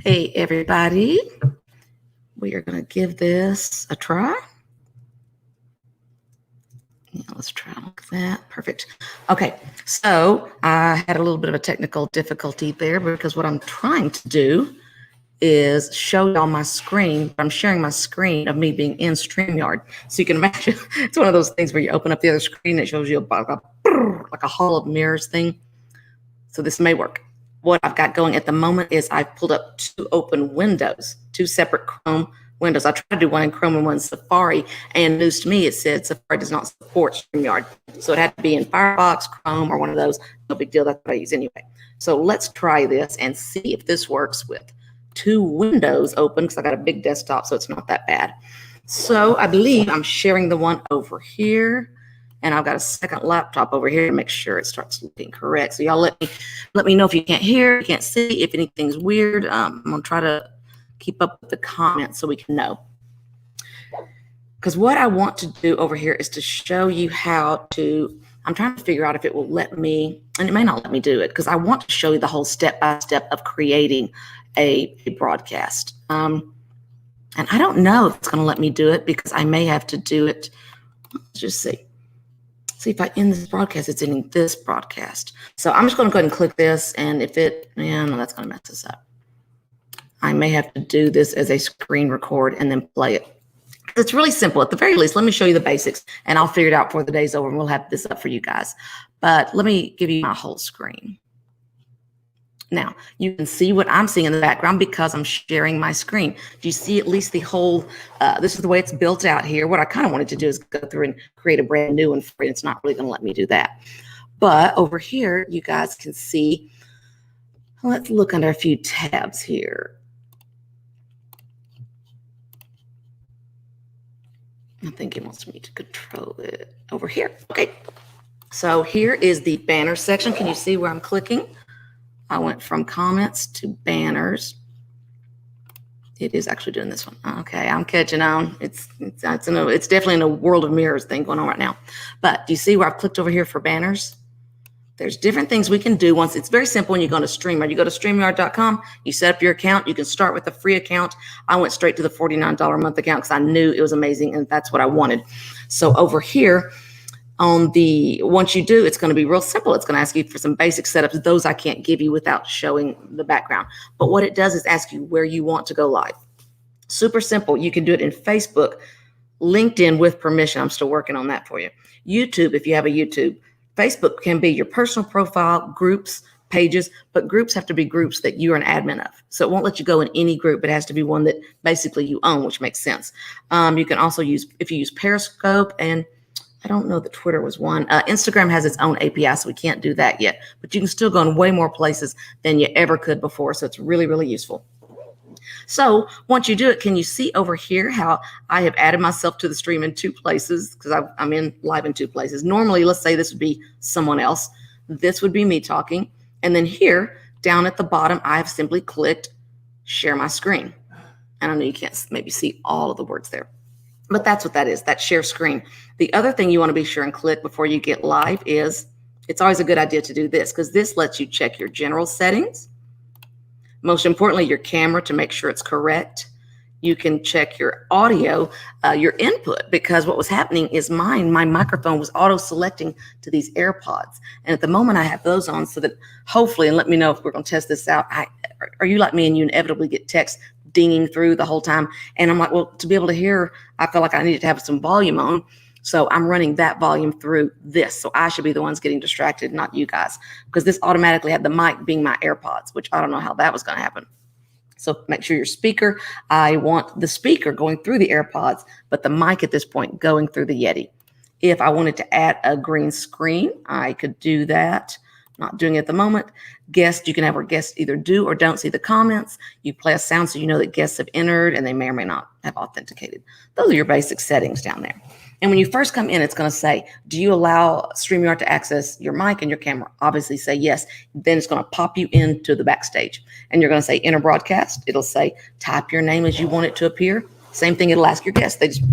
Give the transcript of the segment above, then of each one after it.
Hey, everybody. We are going to give this a try. Yeah, let's try like that. Perfect. Okay, so I had a little bit of a technical difficulty there because what I'm trying to do is show y'all my screen. I'm sharing my screen of me being in StreamYard. So you can imagine it's one of those things where you open up the other screen and it shows you like a hall of mirrors thing. So this may work. What I've got going at the moment is I've pulled up two open windows, two separate Chrome windows. I tried to do one in Chrome and one in Safari, and news to me, it said Safari does not support StreamYard. So it had to be in Firefox, Chrome, or one of those. No big deal, that's what I use anyway. So let's try this and see if this works with two windows open, because I got a big desktop, so it's not that bad. So I believe I'm sharing the one over here, and I've got a second laptop over here to make sure it starts looking correct. So y'all let me know if you can't hear, you can't see, if anything's weird. I'm gonna try to keep up with the comments so we can know. Because what I want to do over here is to show you how to, I'm trying to figure out if it will let me, and it may not let me do it, because I want to show you the whole step-by-step of creating a broadcast. And I don't know if it's gonna let me do it, because I may have to do it, let's just see. See if I end this broadcast, it's ending this broadcast. So I'm just going to go ahead and click this, and if it, yeah, no, that's going to mess this up. I may have to do this as a screen record and then play it. It's really simple. At the very least, let me show you the basics, and I'll figure it out before the day's over, and we'll have this up for you guys. But let me give you my whole screen. Now, you can see what I'm seeing in the background because I'm sharing my screen. Do you see at least the whole, this is the way it's built out here. What I kind of wanted to do is go through and create a brand new one for you. It's not really going to let me do that. But over here, you guys can see, let's look under a few tabs here. I think it wants me to control it over here. Okay, so here is the banner section. Can you see where I'm clicking? I went from comments to banners. It is actually doing this one. Okay, I'm catching on. It's definitely in a world of mirrors thing going on right now. But do you see where I've clicked over here for banners? There's different things we can do once. It's very simple when you go to StreamYard. You go to StreamYard.com, you set up your account. You can start with a free account. I went straight to the $49 a month account because I knew it was amazing and that's what I wanted. So over here, once you do, it's going to be real simple. It's going to ask you for some basic setups. Those I can't give you without showing the background. But what it does is ask you where you want to go live. Super simple. You can do it in Facebook, LinkedIn with permission. I'm still working on that for you. YouTube, if you have a YouTube. Facebook can be your personal profile, groups, pages, but groups have to be groups that you're an admin of. So it won't let you go in any group. It has to be one that basically you own, which makes sense. You can also use, if you use Periscope, and I don't know that Twitter was one. Instagram has its own API, so we can't do that yet. But you can still go in way more places than you ever could before. So it's really, really useful. So once you do it, can you see over here how I have added myself to the stream in two places? Because I'm in live in two places. Normally, let's say this would be someone else. This would be me talking. And then here, down at the bottom, I've simply clicked share my screen. And I know you can't maybe see all of the words there. But that's what that is, that share screen. The other thing you want to be sure and click before you get live is, it's always a good idea to do this, because this lets you check your general settings. Most importantly, your camera to make sure it's correct. You can check your audio, your input, because what was happening is my microphone was auto-selecting to these AirPods. And at the moment I have those on so that hopefully, and let me know if we're going to test this out, are you like me and you inevitably get text dinging through the whole time? And I'm like, well, to be able to hear, I felt like I needed to have some volume on. So I'm running that volume through this. So I should be the ones getting distracted, not you guys, because this automatically had the mic being my AirPods, which I don't know how that was going to happen. So make sure your speaker, I want the speaker going through the AirPods, but the mic at this point going through the Yeti. If I wanted to add a green screen, I could do that. Not doing it at the moment. Guests, you can have our guests either do or don't see the comments. You play a sound so you know that guests have entered and they may or may not have authenticated. Those are your basic settings down there. And when you first come in, it's going to say, do you allow StreamYard to access your mic and your camera? Obviously say yes. Then it's going to pop you into the backstage. And you're going to say enter broadcast. It'll say type your name as you want it to appear. Same thing it'll ask your guests. They just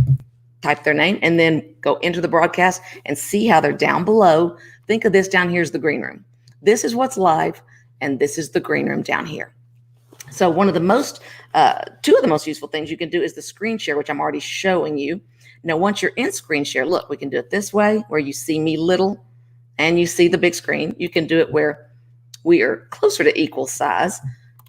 type their name and then go into the broadcast and see how they're down below. Think of this down here as the green room. This is what's live, and this is the green room down here. So one of the most, two of the most useful things you can do is the screen share, which I'm already showing you. Now, once you're in screen share, look, we can do it this way where you see me little and you see the big screen. You can do it where we are closer to equal size.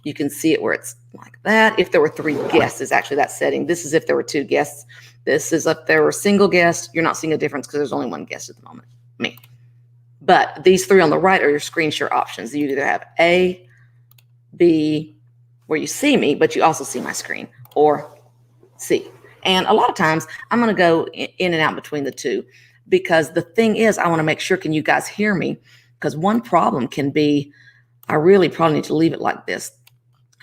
You can see it where it's like that. If there were 3 guests is actually that setting. This is if there were 2 guests. This is if there were single guests. You're not seeing a difference because there's only 1 guest at the moment, me. But these 3 on the right are your screen share options. You either have A, B, where you see me, but you also see my screen, or C. And a lot of times I'm going to go in and out between the 2 because the thing is, I want to make sure, can you guys hear me? Because one problem can be, I really probably need to leave it like this,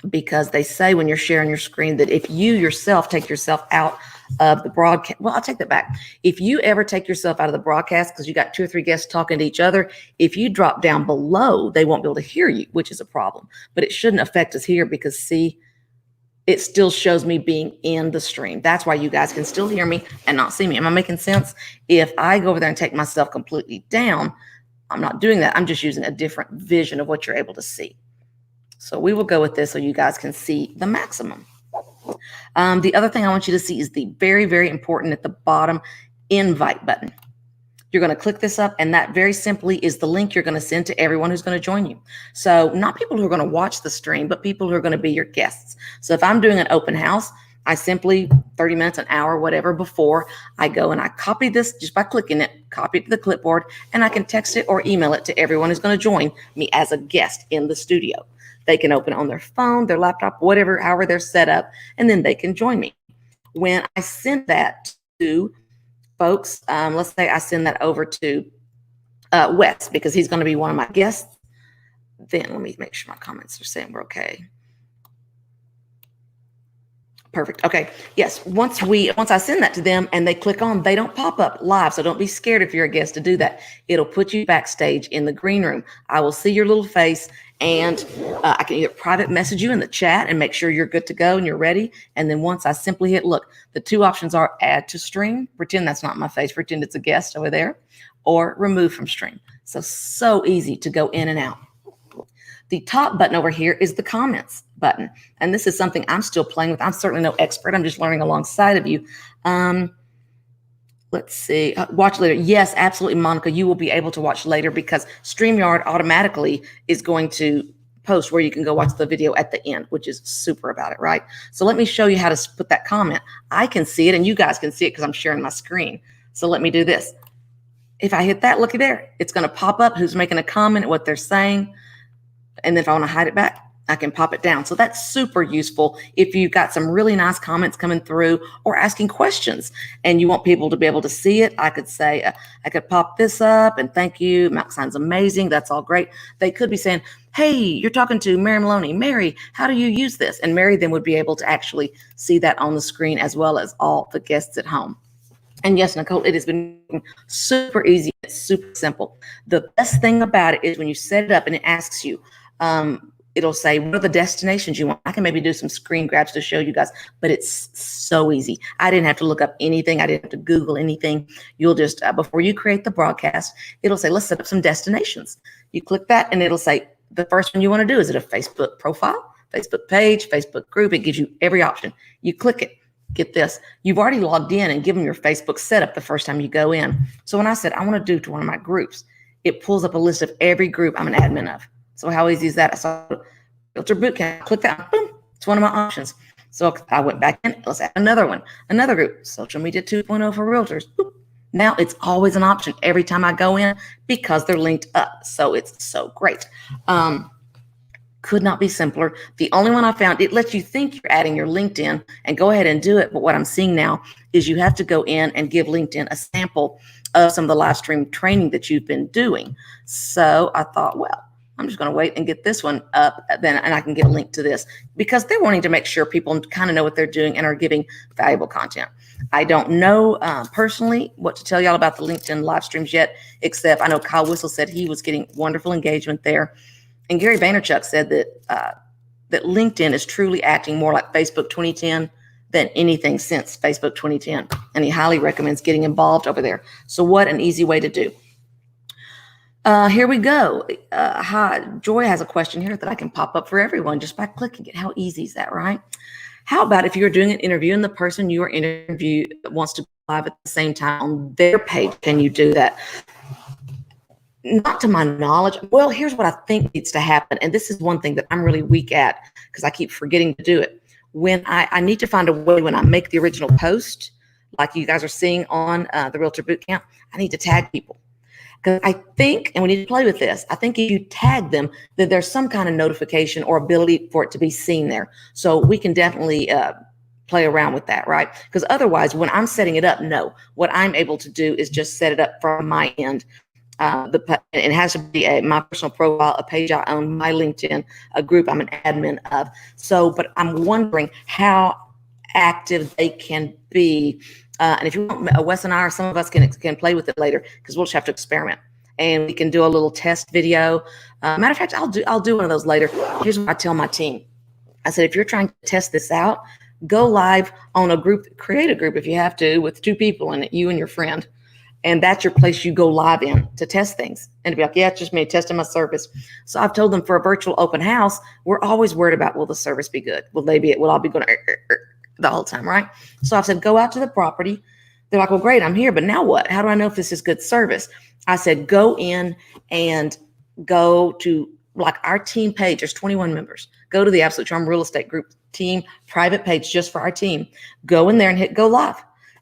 because they say when you're sharing your screen that if you yourself take yourself out of the broadcast, well, I'll take that back. If you ever take yourself out of the broadcast because you got 2 or 3 guests talking to each other, if you drop down below, they won't be able to hear you, which is a problem. But it shouldn't affect us here because, see, it still shows me being in the stream. That's why you guys can still hear me and not see me. Am I making sense? If I go over there and take myself completely down, I'm not doing that. I'm just using a different vision of what you're able to see. So we will go with this so you guys can see the maximum. The other thing I want you to see is the very, very important at the bottom invite button. You're going to click this up, and that very simply is the link you're going to send to everyone who's going to join you. So not people who are going to watch the stream, but people who are going to be your guests. So if I'm doing an open house, I simply 30 minutes, an hour, whatever before, I go and I copy this just by clicking it, copy it to the clipboard, and I can text it or email it to everyone who's going to join me as a guest in the studio. They can open it on their phone, their laptop, whatever, however they're set up, and then they can join me. When I send that to folks, let's say I send that over to Wes because he's going to be one of my guests. Then let me make sure my comments are saying we're okay. Perfect. Okay. Yes. Once I send that to them and they click on, they don't pop up live. So don't be scared if you're a guest to do that. It'll put you backstage in the green room. I will see your little face, and I can either private message you in the chat and make sure you're good to go and you're ready. And then once I simply hit, look, the 2 options are add to stream, pretend that's not my face, pretend it's a guest over there, or remove from stream. So easy to go in and out. The top button over here is the comments button. And this is something I'm still playing with. I'm certainly no expert. I'm just learning alongside of you. Let's see. Watch later. Yes, absolutely, Monica. You will be able to watch later because StreamYard automatically is going to post where you can go watch the video at the end, which is super about it, right? So let me show you how to put that comment. I can see it and you guys can see it because I'm sharing my screen. So let me do this. If I hit that, looky there, it's going to pop up who's making a comment, what they're saying. And then if I want to hide it back, I can pop it down. So that's super useful if you've got some really nice comments coming through or asking questions and you want people to be able to see it. I could say, I could pop this up and thank you. Mac sounds amazing. That's all great. They could be saying, hey, you're talking to Mary Maloney. Mary, how do you use this? And Mary then would be able to actually see that on the screen as well as all the guests at home. And yes, Nicole, it has been super easy. It's super simple. The best thing about it is when you set it up and it asks you, it'll say, what are the destinations you want? I can maybe do some screen grabs to show you guys, but it's so easy. I didn't have to look up anything. I didn't have to Google anything. You'll just, before you create the broadcast, it'll say, let's set up some destinations. You click that and it'll say, the first one you want to do, is it a Facebook profile, Facebook page, Facebook group? It gives you every option. You click it. Get this. You've already logged in and given your Facebook setup the first time you go in. So when I said, I want to do to one of my groups, it pulls up a list of every group I'm an admin of. So how easy is that? I saw Realtor Bootcamp, click that, boom, it's one of my options. So I went back in, let's add another one, another group, Social Media 2.0 for Realtors. Boop. Now it's always an option every time I go in because they're linked up. So it's so great. Could not be simpler. The only one I found, it lets you think you're adding your LinkedIn and go ahead and do it. But what I'm seeing now is you have to go in and give LinkedIn a sample of some of the live stream training that you've been doing. So I thought, well, I'm just going to wait and get this one up then, and I can get a link to this because they're wanting to make sure people kind of know what they're doing and are giving valuable content. I don't know personally what to tell y'all about the LinkedIn live streams yet, except I know Kyle Whistle said he was getting wonderful engagement there. And Gary Vaynerchuk said that that LinkedIn is truly acting more like Facebook 2010 than anything since Facebook 2010. And he highly recommends getting involved over there. So what an easy way to do. Here we go. Hi, Joy has a question here that I can pop up for everyone just by clicking it. How easy is that, right? How about if you're doing an interview and the person you are interviewing wants to go live at the same time on their page? Can you do that? Not to my knowledge. Well, here's what I think needs to happen. And this is one thing that I'm really weak at because I keep forgetting to do it. When I need to find a way when I make the original post, like you guys are seeing on the Realtor Bootcamp, I need to tag people. Because I think, and we need to play with this, I think if you tag them, that there's some kind of notification or ability for it to be seen there. So we can definitely play around with that, right? Because otherwise, when I'm setting it up, no. What I'm able to do is just set it up from my end. It has to be my personal profile, a page I own, my LinkedIn, a group I'm an admin of. So, but I'm wondering how active they can be. And if you want, Wes and I, or some of us can play with it later because we'll just have to experiment. And we can do a little test video. Matter of fact, I'll do one of those later. Here's what I tell my team. I said, if you're trying to test this out, go live on a group, create a group if you have to, with 2 people in it, you and your friend. And that's your place you go live in to test things. And to be like, yeah, it's just me testing my service. So I've told them for a virtual open house, we're always worried about, will the service be good? Will I be going the whole time, right? So I've said, go out to the property. They're like, well, great, I'm here, but now what? How do I know if this is good service? I said, go in and go to like our team page. There's 21 members. Go to the Absolute Charm Real Estate Group team private page just for our team. Go in there and hit go live.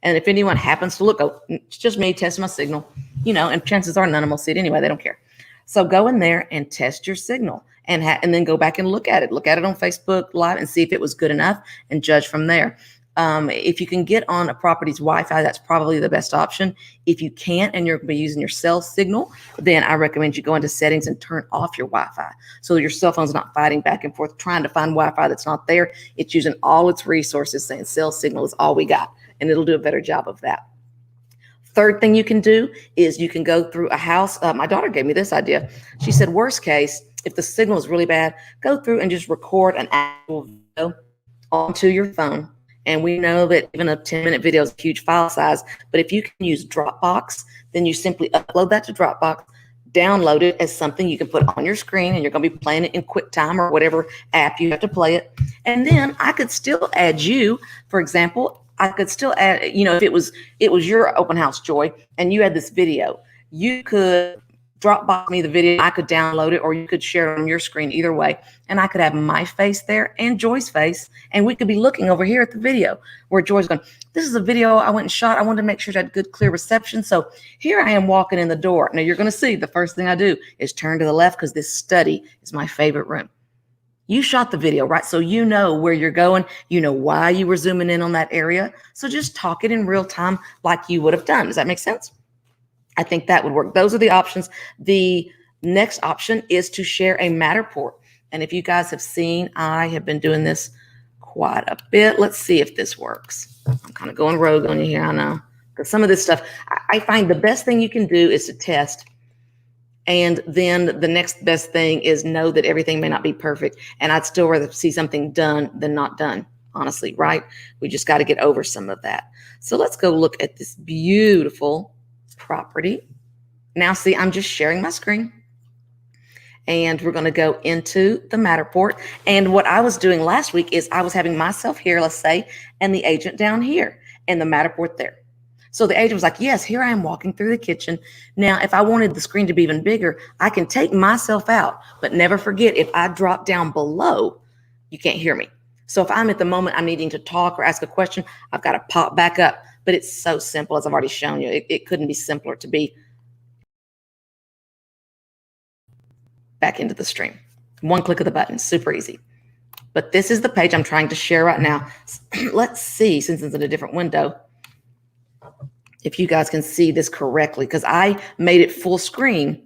And if anyone happens to look, oh, it's just me testing my signal, and chances are none of them will see it anyway. They don't care. So go in there and test your signal and then go back and look at it. Look at it on Facebook Live and see if it was good enough and judge from there. If you can get on a property's Wi-Fi, that's probably the best option. If you can't and you're going to be using your cell signal, then I recommend you go into settings and turn off your Wi-Fi so your cell phone's not fighting back and forth trying to find Wi-Fi that's not there. It's using all its resources saying cell signal is all we got, and it'll do a better job of that. Third thing you can do is you can go through a house. My daughter gave me this idea. She said, worst case, if the signal is really bad, go through and just record an actual video onto your phone. And we know that even a 10-minute video is a huge file size. But if you can use Dropbox, then you simply upload that to Dropbox, download it as something you can put on your screen, and you're going to be playing it in QuickTime or whatever app you have to play it. And then I could still add you, for example. I could still add, if it was your open house, Joy, and you had this video, you could Dropbox me the video. I could download it, or you could share it on your screen, either way. And I could have my face there and Joy's face, and we could be looking over here at the video where Joy's going, this is a video I went and shot. I wanted to make sure it had good, clear reception. So here I am walking in the door. Now you're going to see the first thing I do is turn to the left because this study is my favorite room. You shot the video, right? So you know where you're going. You know why you were zooming in on that area. So just talk it in real time like you would have done. Does that make sense? I think that would work. Those are the options. The next option is to share a Matterport. And if you guys have seen, I have been doing this quite a bit. Let's see if this works. I'm kind of going rogue on you here, I know. Because some of this stuff, I find the best thing you can do is to test. And then the next best thing is know that everything may not be perfect. And I'd still rather see something done than not done, honestly, right? We just got to get over some of that. So let's go look at this beautiful property. Now, see, I'm just sharing my screen. And we're going to go into the Matterport. And what I was doing last week is I was having myself here, let's say, and the agent down here, and the Matterport there. So the agent was like, yes, here I am walking through the kitchen. Now, if I wanted the screen to be even bigger, I can take myself out. But never forget, if I drop down below, you can't hear me. So if I'm at the moment I'm needing to talk or ask a question, I've got to pop back up. But it's so simple, as I've already shown you. It couldn't be simpler to be back into the stream. One click of the button, super easy. But this is the page I'm trying to share right now. Let's see, since it's in a different window, if you guys can see this correctly, because I made it full screen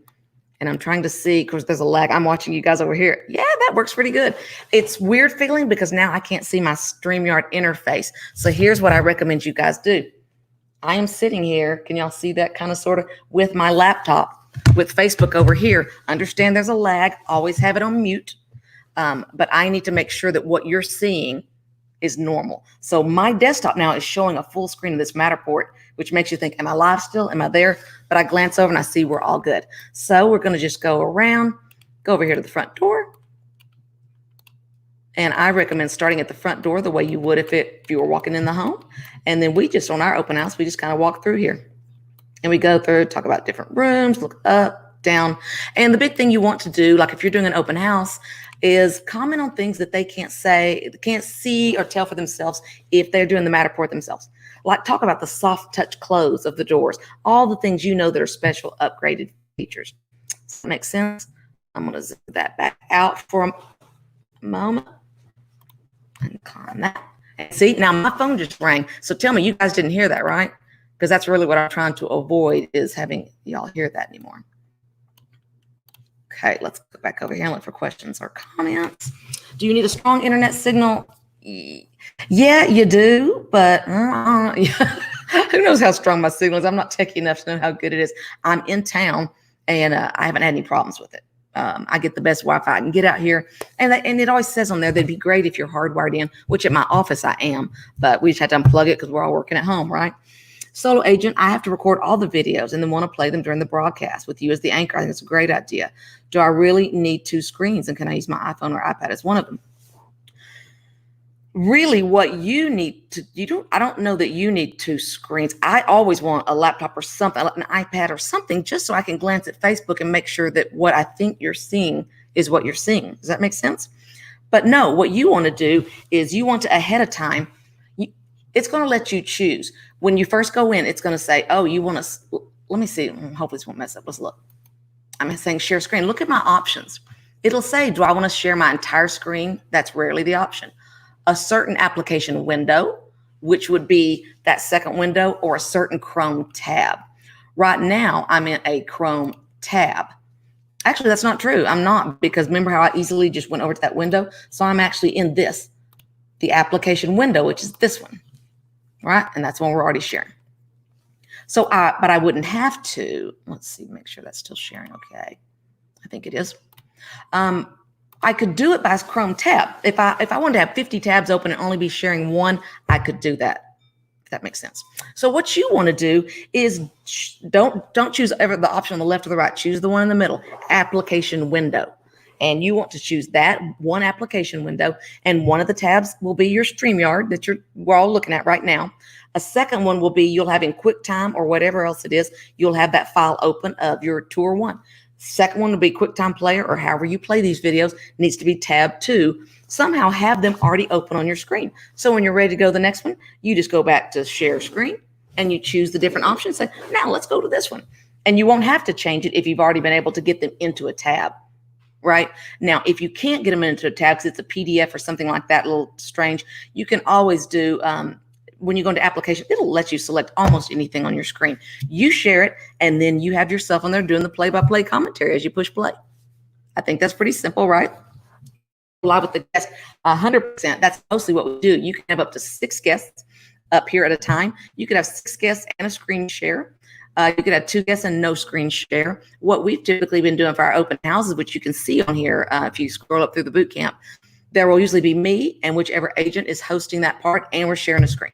and I'm trying to see, because there's a lag. I'm watching you guys over here. Yeah, that works pretty good. It's weird feeling because now I can't see my StreamYard interface. So here's what I recommend you guys do. I am sitting here. Can y'all see that kind of sort of with my laptop with Facebook over here? Understand there's a lag. Always have it on mute. But I need to make sure that what you're seeing is normal. So my desktop now is showing a full screen of this Matterport which makes you think, am I live still? Am I there? But I glance over and I see we're all good. So we're going to just go around, go over here to the front door. And I recommend starting at the front door the way you would if you were walking in the home. And then we just, on our open house, we just kind of walk through here. And we go through, talk about different rooms, look up, down. And the big thing you want to do, like if you're doing an open house, is comment on things that they can't see or tell for themselves if they're doing the Matterport themselves. Like talk about the soft touch close of the doors, all the things you know that are special upgraded features. Does that make sense? I'm going to zip that back out for a moment and climb that. And see, now my phone just rang. So tell me, you guys didn't hear that, right? Because that's really what I'm trying to avoid, is having y'all hear that anymore. Okay, let's go back over here and look for questions or comments. Do you need a strong internet signal? Yeah, you do, but who knows how strong my signal is? I'm not techie enough to know how good it is. I'm in town, and I haven't had any problems with it. I get the best Wi-Fi I can get out here. And it always says on there, that'd be great if you're hardwired in, which at my office I am, but we just had to unplug it because we're all working at home, right? Solo agent, I have to record all the videos and then want to play them during the broadcast with you as the anchor. I think it's a great idea. Do I really need 2 screens? And can I use my iPhone or iPad as one of them? Really, what you need to, I don't know that you need 2 screens. I always want a laptop or something, an iPad or something, just so I can glance at Facebook and make sure that what I think you're seeing is what you're seeing. Does that make sense? But no, what you want to do is you want to ahead of time, it's going to let you choose. When you first go in, it's going to say, oh, you want to, let me see. Hopefully this won't mess up. Let's look. I'm saying share screen. Look at my options. It'll say, do I want to share my entire screen? That's rarely the option. A certain application window, which would be that second window, or a certain Chrome tab. Right now, I'm in a Chrome tab. Actually, that's not true. I'm not, because remember how I easily just went over to that window? So I'm actually in this, the application window, which is this one, right? And that's one we're already sharing. So, but I wouldn't have to. Let's see, make sure that's still sharing. Okay, I think it is. I could do it by Chrome tab. If I wanted to have 50 tabs open and only be sharing one, I could do that. If that makes sense. So what you want to do is don't choose ever the option on the left or the right. Choose the one in the middle, application window. And you want to choose that one application window, and one of the tabs will be your StreamYard that we're all looking at right now. A second one will be, you'll have in QuickTime or whatever else it is, you'll have that file open of your Tour 1. Second one will be QuickTime Player, or however you play these videos, needs to be tab 2. Somehow have them already open on your screen. So when you're ready to go to the next one, you just go back to share screen and you choose the different options. Say, now let's go to this one. And you won't have to change it if you've already been able to get them into a tab. Right now, if you can't get them into a tab because it's a PDF or something like that, a little strange, you can always do, when you go into application, it'll let you select almost anything on your screen. You share it, and then you have yourself on there doing the play-by-play commentary as you push play. I think that's pretty simple, right? Live with the guests, 100%. That's mostly what we do. You can have up to 6 guests up here at a time. You could have 6 guests and a screen share. You could have 2 guests and no screen share. What we've typically been doing for our open houses, which you can see on here, if you scroll up through the boot camp, there will usually be me and whichever agent is hosting that part, and we're sharing a screen.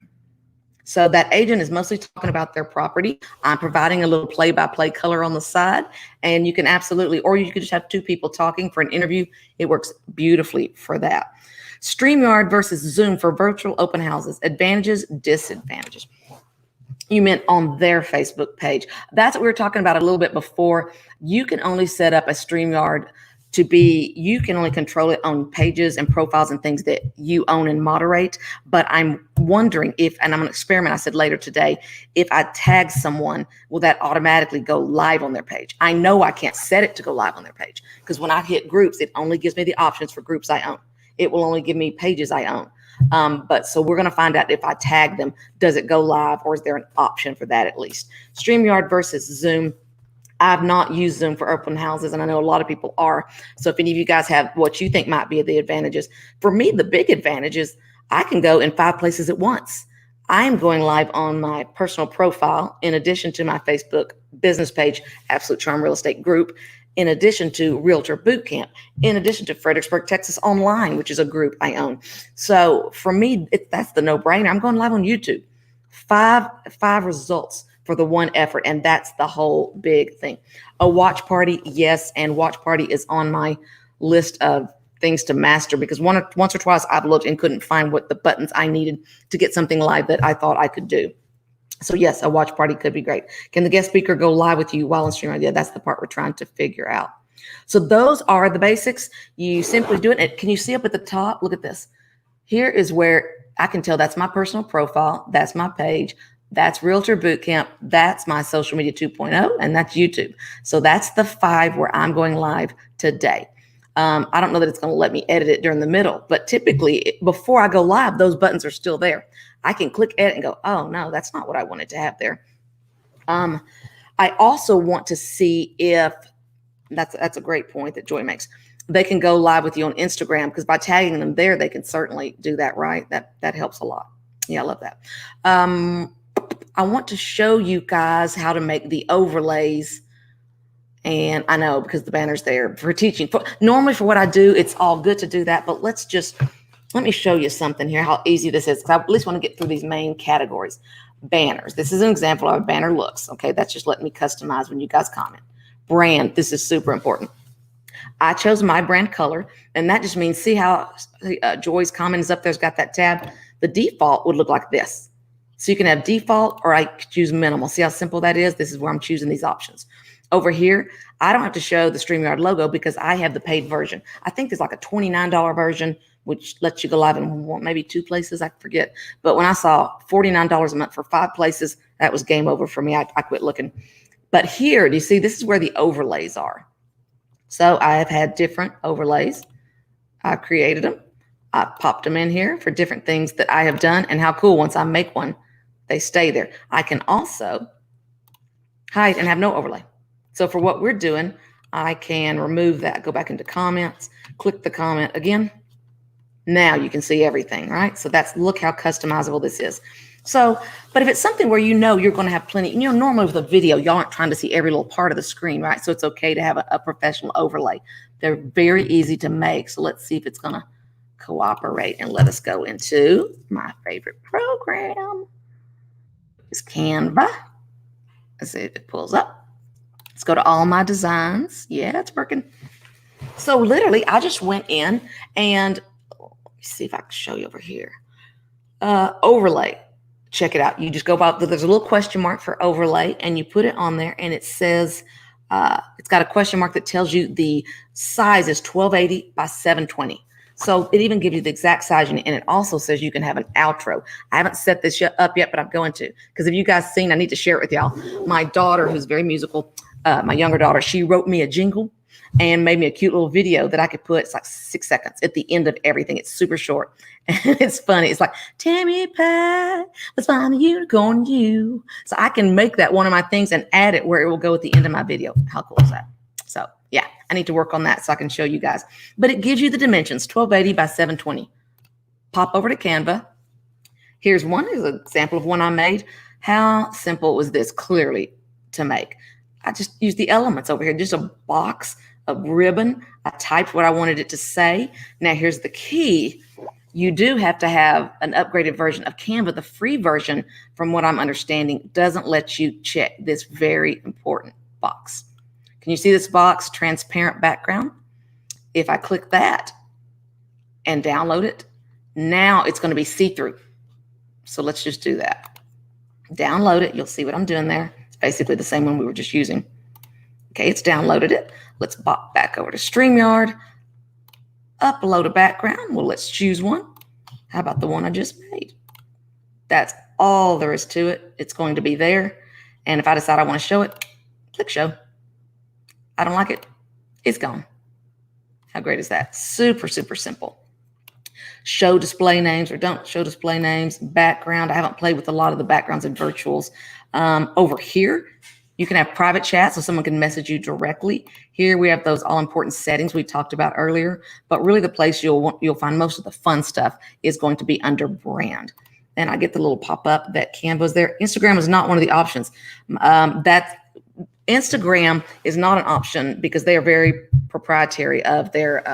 So that agent is mostly talking about their property. I'm providing a little play-by-play color on the side, and you can absolutely, or you could just have 2 people talking for an interview. It works beautifully for that. StreamYard versus Zoom for virtual open houses, advantages, disadvantages. You meant on their Facebook page. That's what we were talking about a little bit before. You can only set up a StreamYard to be, you can only control it on pages and profiles and things that you own and moderate. But I'm wondering if, and I'm going to experiment, I said later today, if I tag someone, will that automatically go live on their page? I know I can't set it to go live on their page, because when I hit groups, it only gives me the options for groups I own. It will only give me pages I own. But so we're going to find out if I tag them, does it go live, or is there an option for that at least? StreamYard versus Zoom. I've not used Zoom for open houses, and I know a lot of people are. So if any of you guys have what you think might be the advantages, for me, the big advantage is I can go in 5 places at once. I am going live on my personal profile, in addition to my Facebook business page, Absolute Charm Real Estate Group, in addition to Realtor Bootcamp, in addition to Fredericksburg, Texas Online, which is a group I own. So for me, that's the no-brainer. I'm going live on YouTube. Five results for the one effort, and that's the whole big thing. A watch party, yes, and watch party is on my list of things to master, because once or twice I've looked and couldn't find what the buttons I needed to get something live that I thought I could do. So yes, a watch party could be great. Can the guest speaker go live with you while in StreamYard? Yeah, that's the part we're trying to figure out. So those are the basics. You simply do it. And can you see up at the top? Look at this. Here is where I can tell that's my personal profile. That's my page. That's Realtor Bootcamp. That's my social media 2.0, and that's YouTube. So that's the 5 where I'm going live today. I don't know that it's going to let me edit it during the middle, but typically before I go live, those buttons are still there. I can click edit and go, oh no, that's not what I wanted to have there. I also want to see if that's a great point that Joy makes. They can go live with you on Instagram, because by tagging them there, they can certainly do that, right? That helps a lot. Yeah, I love that. I want to show you guys how to make the overlays. And I know, because the banner's there for teaching. Normally for what I do, it's all good to do that. But let me show you something here, how easy this is. Because I at least want to get through these main categories. Banners. This is an example of how a banner looks. Okay, that's just letting me customize when you guys comment. Brand. This is super important. I chose my brand color, and that just means, see how Joy's comment is up there. It's got that tab. The default would look like this. So you can have default, or I could choose minimal. See how simple that is? This is where I'm choosing these options. Over here, I don't have to show the StreamYard logo because I have the paid version. I think there's like a $29 version, which lets you go live in maybe 2 places. I forget. But when I saw $49 a month for 5 places, that was game over for me. I quit looking. But here, do you see, this is where the overlays are. So I have had different overlays. I created them. I popped them in here for different things that I have done. And how cool, once I make one, they stay there. I can also hide and have no overlay. So for what we're doing, I can remove that, go back into comments, click the comment again. Now you can see everything, right? So look how customizable this is. So, but if it's something where you're going to have plenty, normally with a video, y'all aren't trying to see every little part of the screen, right? So it's okay to have a professional overlay. They're very easy to make. So let's see if it's going to cooperate and let us go into my favorite program. It's Canva. Let's see if it pulls up. Let's go to all my designs. Yeah, it's working. So literally, I just went in and let me see if I can show you over here. Overlay. Check it out. You just go about, there's a little question mark for overlay, and you put it on there, and it says, it's got a question mark that tells you the size is 1280 by 720. So it even gives you the exact size, and it also says you can have an outro. I haven't set this up yet, but I'm going to, because if you guys seen, I need to share it with y'all. My daughter, who's very musical, my younger daughter, she wrote me a jingle and made me a cute little video that I could put. It's like 6 seconds at the end of everything. It's super short. And it's funny. It's like, Tammy Pie, let's find the unicorn you. So I can make that one of my things and add it where it will go at the end of my video. How cool is that? So yeah, I need to work on that so I can show you guys. But it gives you the dimensions, 1280 by 720. Pop over to Canva. Here's one. Here's an example of one I made. How simple was this clearly to make? I just used the elements over here, just a box, a ribbon. I typed what I wanted it to say. Now here's the key. You do have to have an upgraded version of Canva. The free version, from what I'm understanding, doesn't let you check this very important box. Can you see this box, transparent background? If I click that and download it, now it's going to be see-through. So let's just do that. Download it. You'll see what I'm doing there. It's basically the same one we were just using. Okay, it's downloaded it. Let's pop back over to StreamYard. Upload a background. Well, let's choose one. How about the one I just made? That's all there is to it. It's going to be there. And if I decide I want to show it, click show. I don't like it. It's gone. How great is that? Super, super simple. Show display names or don't show display names. Background. I haven't played with a lot of the backgrounds and virtuals. Over here, you can have private chat so someone can message you directly. Here we have those all-important settings we talked about earlier, but really the place you'll find most of the fun stuff is going to be under brand. And I get the little pop-up that Canva's there. Instagram is not one of the options. Instagram is not an option because they are very proprietary of their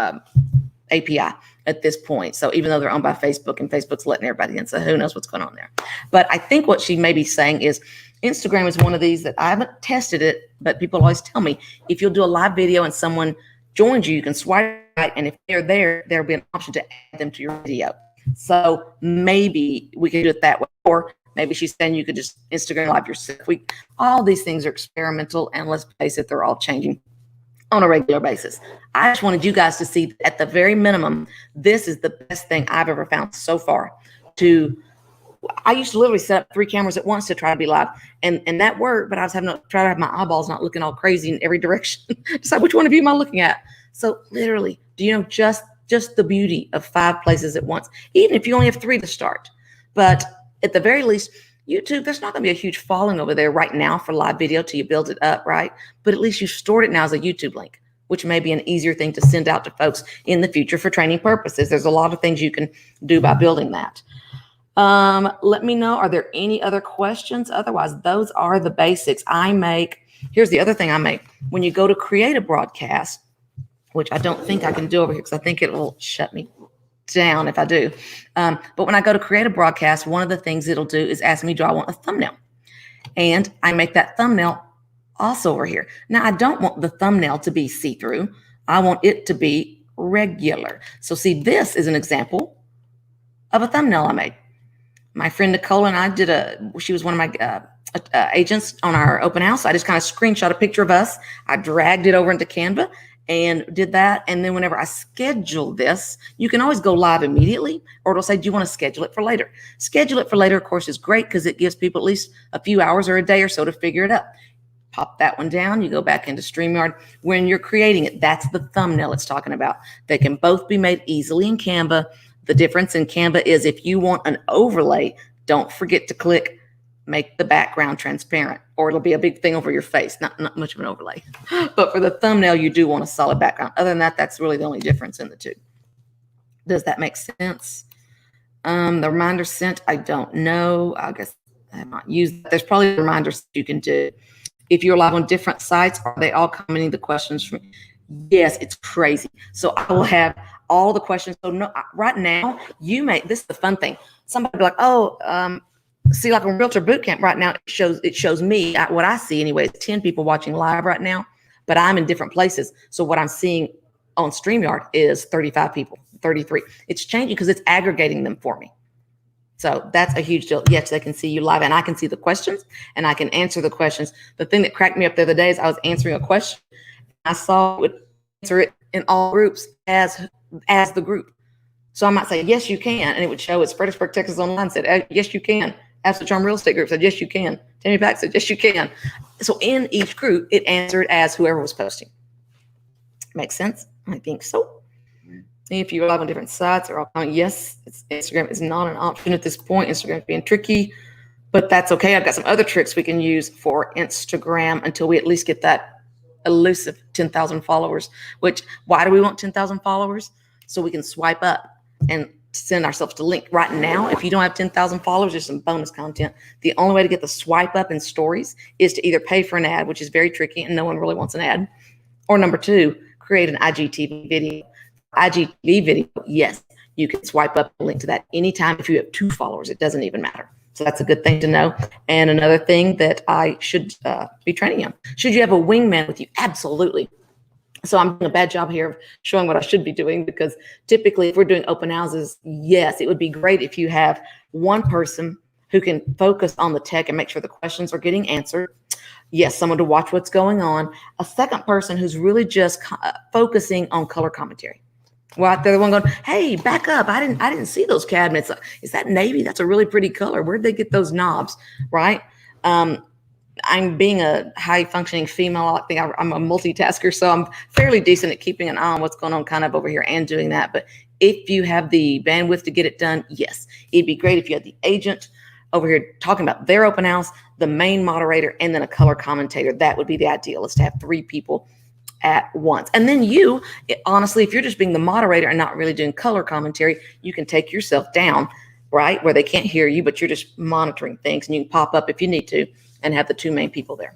API. at this point. So even though they're owned by Facebook and Facebook's letting everybody in, so who knows what's going on there. But I think what she may be saying is Instagram is one of these that I haven't tested it, but people always tell me if you'll do a live video and someone joins you, you can swipe right, and if they're there, there'll be an option to add them to your video. So maybe we can do it that way, or maybe she's saying you could just Instagram live yourself. All these things are experimental, and let's face it, they're all changing on a regular basis. I just wanted you guys to see, at the very minimum, this is the best thing I've ever found so far. I used to literally set up 3 cameras at once to try to be live, and that worked, but I was having to try to have my eyeballs not looking all crazy in every direction. Decide which one of you am I looking at? So literally, do you know just the beauty of 5 places at once, even if you only have 3 to start. But at the very least, YouTube, there's not going to be a huge following over there right now for live video till you build it up, right? But at least you stored it now as a YouTube link, which may be an easier thing to send out to folks in the future for training purposes. There's a lot of things you can do by building that. Let me know, are there any other questions? Otherwise, those are the basics. Here's the other thing I make. When you go to create a broadcast, which I don't think I can do over here because I think it will shut me down if I do. But when I go to create a broadcast, one of the things it'll do is ask me, do I want a thumbnail? And I make that thumbnail also over here. Now, I don't want the thumbnail to be see-through. I want it to be regular. So see, this is an example of a thumbnail I made. My friend Nicole and I she was one of my agents on our open house. I just kind of screenshot a picture of us. I dragged it over into Canva and did that. And then whenever I schedule this, you can always go live immediately, or it'll say, do you want to schedule it for later? Schedule it for later, of course, is great because it gives people at least a few hours or a day or so to figure it out. Pop that one down. You go back into StreamYard. When you're creating it, that's the thumbnail it's talking about. They can both be made easily in Canva. The difference in Canva is if you want an overlay, don't forget to click make the background transparent, or it'll be a big thing over your face. Not much of an overlay. But for the thumbnail, you do want a solid background. Other than that, that's really the only difference in the two. Does that make sense? The reminder sent, I don't know. I guess I have not used that. There's probably reminders you can do. If you're live on different sites, are they all commenting the questions from? Yes, it's crazy. So I will have all the questions. So no, right now, this is the fun thing. Somebody will be like, oh, see, like on Realtor Bootcamp right now, it shows me what I see anyway. It's 10 people watching live right now, but I'm in different places. So what I'm seeing on StreamYard is 35 people, 33. It's changing because it's aggregating them for me. So that's a huge deal. Yes, they can see you live, and I can see the questions, and I can answer the questions. The thing that cracked me up the other day is I was answering a question. I saw it would answer it in all groups as the group. So I might say, yes, you can. And it would show it's Fredericksburg, Texas Online said, yes, you can. Absolute Charm Real Estate Group said, yes, you can. Tammy Pack said, yes, you can. So in each group, it answered as whoever was posting. Makes sense? I think so. If you're live on different sites, they're all coming. Yes, Instagram is not an option at this point. Instagram is being tricky, but that's okay. I've got some other tricks we can use for Instagram until we at least get that elusive 10,000 followers, which, why do we want 10,000 followers? So we can swipe up and send ourselves to link. Right now, if you don't have 10,000 followers, there's some bonus content. The only way to get the swipe up in stories is to either pay for an ad, which is very tricky and no one really wants an ad, or number 2, create an IGTV video. IGTV video, yes, you can swipe up a link to that anytime. If you have 2 followers, it doesn't even matter. So that's a good thing to know. And another thing that I should be training on. Should you have a wingman with you? Absolutely. So I'm doing a bad job here of showing what I should be doing, because typically if we're doing open houses, yes, it would be great if you have one person who can focus on the tech and make sure the questions are getting answered. Yes, someone to watch what's going on. A second person who's really just focusing on color commentary. Well, they're the one going, hey, back up. I didn't see those cabinets. Is that navy? That's a really pretty color. Where'd they get those knobs, right? I'm being a high functioning female. I think I'm a multitasker, so I'm fairly decent at keeping an eye on what's going on kind of over here and doing that. But if you have the bandwidth to get it done, yes, it'd be great if you had the agent over here talking about their open house, the main moderator, and then a color commentator. That would be the ideal, is to have 3 people at once. And then you, honestly, if you're just being the moderator and not really doing color commentary, you can take yourself down, right, where they can't hear you, but you're just monitoring things, and you can pop up if you need to and have the 2 main people there.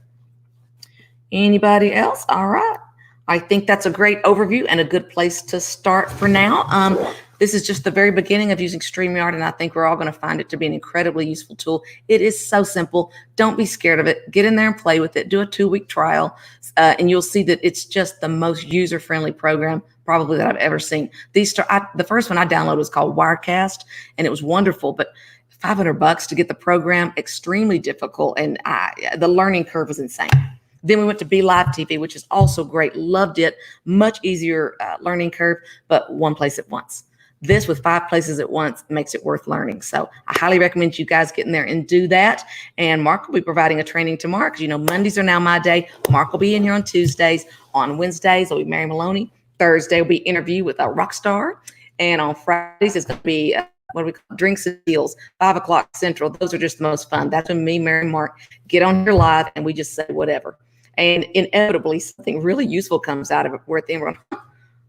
Anybody else? All right. I think that's a great overview and a good place to start for now. This is just the very beginning of using StreamYard, and I think we're all going to find it to be an incredibly useful tool. It is so simple. Don't be scared of it. Get in there and play with it. Do a 2-week trial, and you'll see that it's just the most user-friendly program probably that I've ever seen. The first one I downloaded was called Wirecast, and it was wonderful, but $500 to get the program, extremely difficult, and the learning curve was insane. Then we went to Be Live TV, which is also great. Loved it. Much easier learning curve, but one place at once. This with 5 places at once makes it worth learning. So I highly recommend you guys get in there and do that. And Mark will be providing a training tomorrow because, you know, Mondays are now my day. Mark will be in here on Tuesdays. On Wednesdays, it'll be Mary Maloney. Thursday will be interview with a rock star. And on Fridays, it's going to be what do we call drinks and deals, 5 o'clock Central. Those are just the most fun. That's when me, Mary, and Mark get on here live and we just say whatever. And inevitably, something really useful comes out of it. We're at the end, we're going,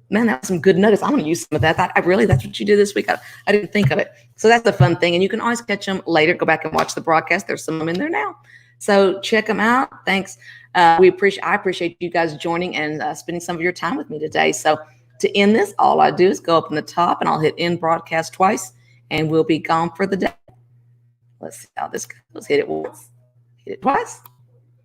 man, that's some good nuggets. I'm going to use some of that. That's what you did this week. I didn't think of it. So that's the fun thing. And you can always catch them later. Go back and watch the broadcast. There's some of them in there now. So check them out. Thanks. I appreciate you guys joining and spending some of your time with me today. So to end this, all I do is go up in the top and I'll hit end broadcast twice and we'll be gone for the day. Let's see how this goes. Hit it once, hit it twice.